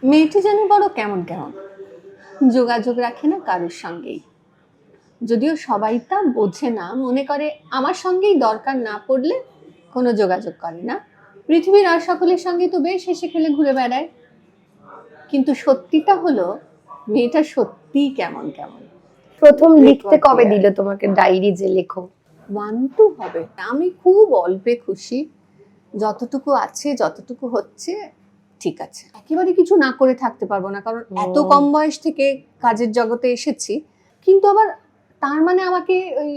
মেয়েটি যেন বড় কেমন কেমন, যোগাযোগ রাখে না কারোর সঙ্গেই। যদিও সবাই তা বোঝে না, মনে করে আমার সঙ্গেই দরকার না পড়লে কোনো যোগাযোগ করে না, পৃথিবীর আর সকলের সঙ্গে তো বেশ হেসে খেলে ঘুরে বেড়ায়। কিন্তু সত্যিটা হলো মেয়েটা সত্যিই কেমন কেমন। প্রথম লিখতে কবে দিল তোমাকে ডায়েরি যে লেখো? 1-2 হবে। আমি খুব অল্পে খুশি, যতটুকু আছে যতটুকু হচ্ছে ঠিক আছে। একেবারে কিছু না করে থাকতে পারবো না, কারণ এত কম বয়স থেকে কাজের জগতে এসেছি। কিন্তু আবার তার মানে আমাকে ওই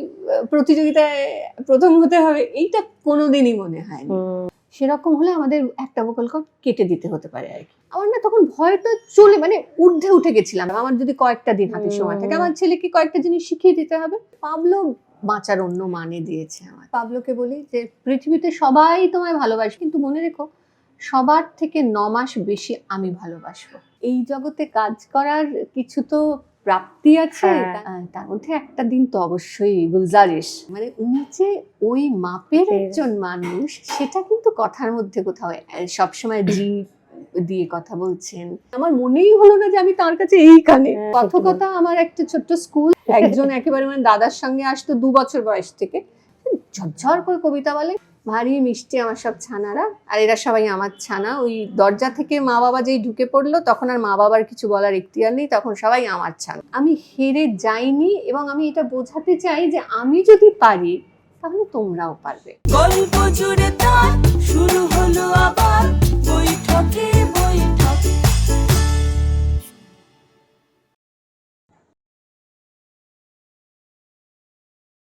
প্রতিযোগিতায় প্রথম হতে হবে এইটা কোনোদিনই মনে হয়নি। সেরকম হলে আমাদের একটা ভোকাল কর্ড কেটে দিতে হতে পারে আর কি। আমার না তখন ভয়টা চলে মানে ঊর্ধ্বে উঠে গেছিলাম। আমার যদি কয়েকটা দিন হাতে সময় থাকে, আমার ছেলেকে কয়েকটা জিনিস শিখিয়ে দিতে হবে। পাবলো বাঁচার অন্য মানে দিয়েছে আমার। পাবলোকে বলি যে পৃথিবীতে সবাই তোমায় ভালোবাসে, কিন্তু মনে রেখো সবার থেকে 9 মাস বেশি আমি ভালোবাসবো। এই জগতে কাজ করার কিছু তো প্রাপ্তি আছে, তার মধ্যে একটা দিন তো অবশ্যই গুলজারিশ। মানে উনি যে ওই মাপের একজন মানুষ সেটা কিন্তু কথার মধ্যে কোথাও সবসময় জি দিয়ে কথা বলছেন। আমার মনেই হলো না যে আমি তার কাছে এইখানে। কথকতা আমার একটা ছোট্ট স্কুল, একজন একেবারে মানে দাদার সঙ্গে আসতো 2 বছর বয়স থেকে, ঝরঝর করে কবিতা বলে, ভারী মিষ্টি আমার সব ছানারা, আর এরা সবাই আমার ছানা। ওই দরজা থেকে মা বাবা যেই ঢুকে পড়লো তখন আর মা বাবার কিছু বলার ইখতিয়ার নেই, তখন সবাই আমার ছানা। আমি হেরে যাইনি এবং আমি এটা বোঝাতে চাই যে আমি যদি পারি তাহলে তোমরাও পারবে। গল্প জুড়ে তার শুরু হলো আবার বৈঠকে।